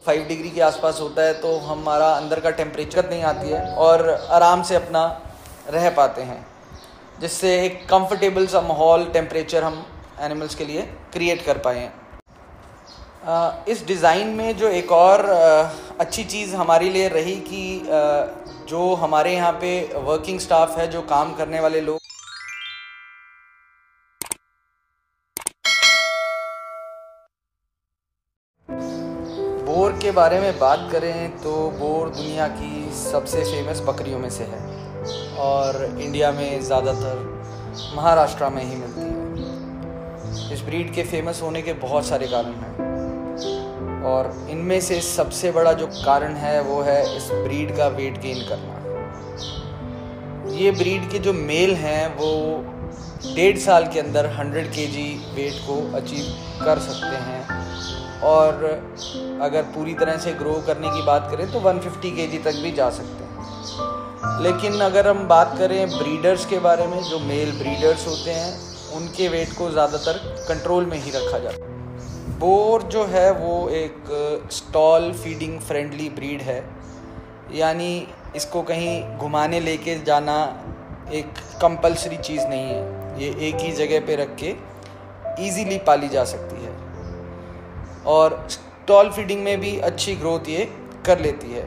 5 degree के आसपास होता है तो हमारा अंदर का टेम्परेचर नहीं आती है और आराम से अपना रह पाते हैं, जिससे एक कंफर्टेबल सा माहौल टेम्परेचर हम एनिमल्स के लिए क्रिएट कर पाए हैं। इस डिज़ाइन में जो एक और अच्छी चीज़ हमारे लिए रही कि जो हमारे यहाँ पे वर्किंग स्टाफ है, जो काम करने वाले लोग, बोर के बारे में बात करें तो बोर दुनिया की सबसे फेमस बकरियों में से है और इंडिया में ज़्यादातर महाराष्ट्र में ही मिलती है। इस ब्रीड के फेमस होने के बहुत सारे कारण हैं और इनमें से सबसे बड़ा जो कारण है वो है इस ब्रीड का वेट गेन करना। ये ब्रीड के जो मेल हैं वो 1.5 साल के अंदर 100 kg वेट को अचीव कर सकते हैं और अगर पूरी तरह से ग्रो करने की बात करें तो 150 kg तक भी जा सकते हैं। लेकिन अगर हम बात करें ब्रीडर्स के बारे में, जो मेल ब्रीडर्स होते हैं उनके वेट को ज़्यादातर कंट्रोल में ही रखा जाता है। बोर जो है वो एक स्टॉल फीडिंग फ्रेंडली ब्रीड है, यानी इसको कहीं घुमाने लेके जाना एक कंपलसरी चीज़ नहीं है। ये एक ही जगह पे रख के ईज़िली पाली जा सकती है और स्टॉल फीडिंग में भी अच्छी ग्रोथ ये कर लेती है।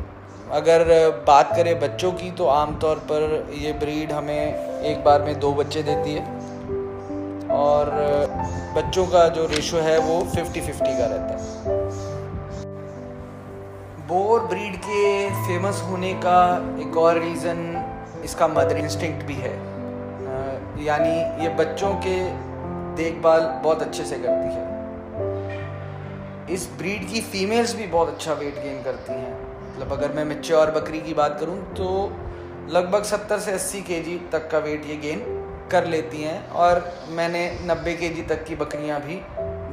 अगर बात करें बच्चों की तो आमतौर पर ये ब्रीड हमें एक बार में 2 बच्चे देती है और बच्चों का जो रेशो है वो 50-50 का रहता है। बोर ब्रीड के फेमस होने का एक और रीज़न इसका मदर इंस्टिंक्ट भी है, यानी ये बच्चों के देखभाल बहुत अच्छे से करती है। इस ब्रीड की फीमेल्स भी बहुत अच्छा वेट गेन करती हैं। मतलब अगर मैं मैच्योर बकरी की बात करूं तो लगभग 70 से 80 kg तक का वेट ये गेन कर लेती हैं और मैंने 90 kg तक की बकरियां भी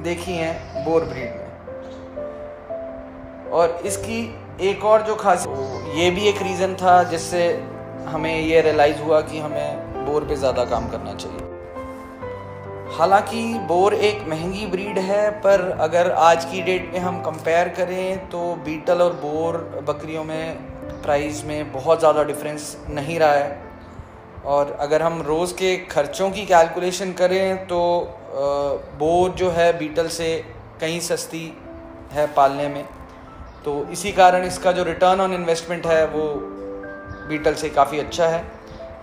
देखी हैं बोर ब्रीड में। और इसकी एक और जो खासियत, ये भी एक रीज़न था जिससे हमें ये रियलाइज़ हुआ कि हमें बोर पे ज़्यादा काम करना चाहिए। हालांकि बोर एक महंगी ब्रीड है, पर अगर आज की डेट में हम कंपेयर करें तो बीटल और बोर बकरियों में प्राइस में बहुत ज़्यादा डिफरेंस नहीं रहा है। और अगर हम रोज़ के खर्चों की कैलकुलेशन करें तो बोर जो है बीटल से कहीं सस्ती है पालने में, तो इसी कारण इसका जो रिटर्न ऑन इन्वेस्टमेंट है वो बीटल से काफ़ी अच्छा है।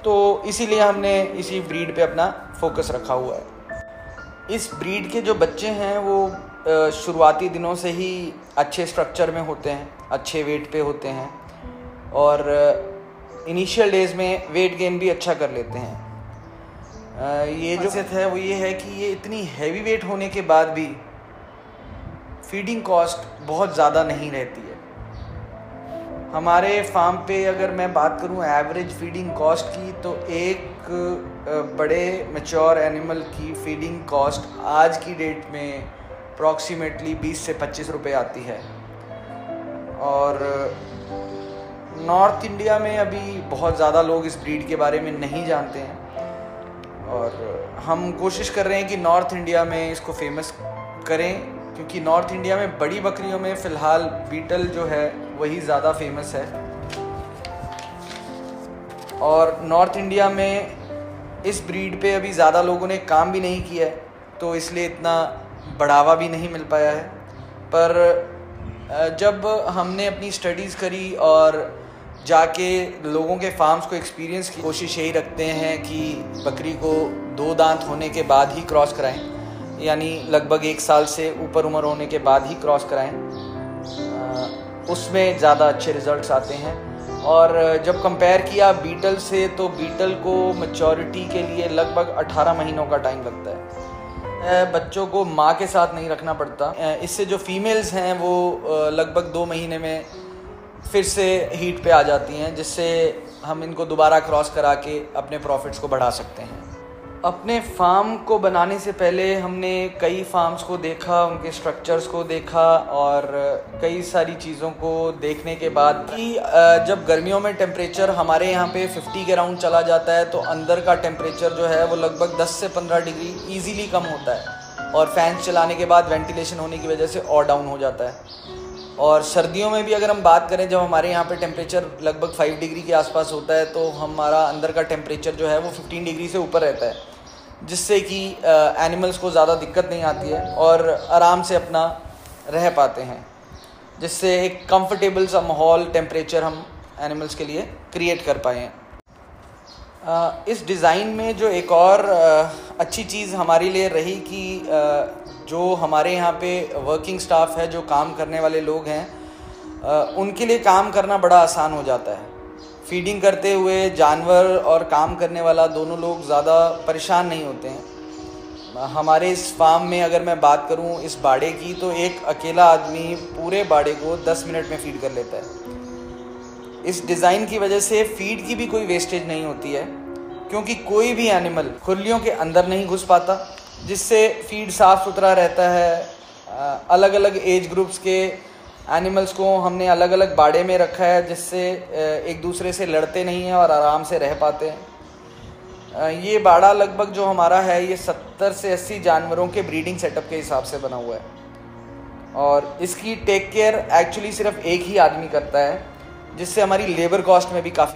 तो इसीलिए हमने इसी ब्रीड पे अपना फोकस रखा हुआ है। इस ब्रीड के जो बच्चे हैं वो शुरुआती दिनों से ही अच्छे स्ट्रक्चर में होते हैं, अच्छे वेट पे होते हैं और इनिशियल डेज़ में वेट गेन भी अच्छा कर लेते हैं। ये जो खासियत है वो ये है कि ये इतनी हैवी वेट होने के बाद भी फीडिंग कॉस्ट बहुत ज़्यादा नहीं रहती है। हमारे फार्म पे अगर मैं बात करूं एवरेज फीडिंग कॉस्ट की, तो एक बड़े मैच्योर एनिमल की फीडिंग कॉस्ट आज की डेट में अप्रॉक्सीमेटली 20 से 25 रुपये आती है। और नॉर्थ इंडिया में अभी बहुत ज़्यादा लोग इस ब्रीड के बारे में नहीं जानते हैं और हम कोशिश कर रहे हैं कि नॉर्थ इंडिया में इसको फेमस करें, क्योंकि नॉर्थ इंडिया में बड़ी बकरियों में फ़िलहाल बीटल जो है वही ज़्यादा फेमस है और नॉर्थ इंडिया में इस ब्रीड पे अभी ज़्यादा लोगों ने काम भी नहीं किया है, तो इसलिए इतना बढ़ावा भी नहीं मिल पाया है। पर जब हमने अपनी स्टडीज़ करी और जाके लोगों के फार्म्स को एक्सपीरियंस की, कोशिश यही रखते हैं कि बकरी को 2 दांत होने के बाद ही क्रॉस कराएं, यानी लगभग 1 साल से ऊपर उम्र होने के बाद ही क्रॉस कराएं, उसमें ज़्यादा अच्छे रिजल्ट्स आते हैं। और जब कंपेयर किया बीटल से, तो बीटल को मैच्योरिटी के लिए लगभग 18 महीनों का टाइम लगता है। बच्चों को माँ के साथ नहीं रखना पड़ता। इससे जो फीमेल्स हैं वो लगभग 2 महीने में फिर से हीट पे आ जाती हैं, जिससे हम इनको दोबारा क्रॉस करा के अपने प्रॉफिट्स को बढ़ा सकते हैं। अपने फार्म को बनाने से पहले हमने कई फार्म्स को देखा, उनके स्ट्रक्चर्स को देखा और कई सारी चीज़ों को देखने के बाद कि जब गर्मियों में टेम्परेचर हमारे यहाँ पे 50 के राउंड चला जाता है, तो अंदर का टेम्परेचर जो है वो लगभग 10 से 15 डिग्री ईजीली कम होता है और फैन चलाने के बाद वेंटिलेशन होने की वजह से और डाउन हो जाता है। और सर्दियों में भी अगर हम बात करें, जब हमारे यहाँ पे टेम्परेचर लगभग 5 डिग्री के आसपास होता है, तो हमारा अंदर का टेम्परेचर जो है वो 15 डिग्री से ऊपर रहता है, जिससे कि एनिमल्स को ज़्यादा दिक्कत नहीं आती है और आराम से अपना रह पाते हैं, जिससे एक कंफर्टेबल सा माहौल, टेम्परेचर हम एनिमल्स के लिए क्रिएट कर पाए हैं। इस डिज़ाइन में जो एक और अच्छी चीज़ हमारे लिए रही कि जो हमारे यहाँ पे वर्किंग स्टाफ है, जो काम करने वाले लोग हैं, उनके लिए काम करना बड़ा आसान हो जाता है। फीडिंग करते हुए जानवर और काम करने वाला दोनों लोग ज़्यादा परेशान नहीं होते हैं। हमारे इस फार्म में अगर मैं बात करूं इस बाड़े की, तो एक अकेला आदमी पूरे बाड़े को 10 मिनट में फीड कर लेता है। इस डिज़ाइन की वजह से फीड की भी कोई वेस्टेज नहीं होती है, क्योंकि कोई भी एनिमल खुरलियों के अंदर नहीं घुस पाता, जिससे फीड साफ़ सुथरा रहता है। अलग अलग एज ग्रुप्स के एनिमल्स को हमने अलग अलग बाड़े में रखा है, जिससे एक दूसरे से लड़ते नहीं हैं और आराम से रह पाते हैं। ये बाड़ा लगभग जो हमारा है, ये 70 से 80 जानवरों के ब्रीडिंग सेटअप के हिसाब से बना हुआ है और इसकी टेक केयर एक्चुअली सिर्फ एक ही आदमी करता है, जिससे हमारी लेबर कॉस्ट में भी काफ़ी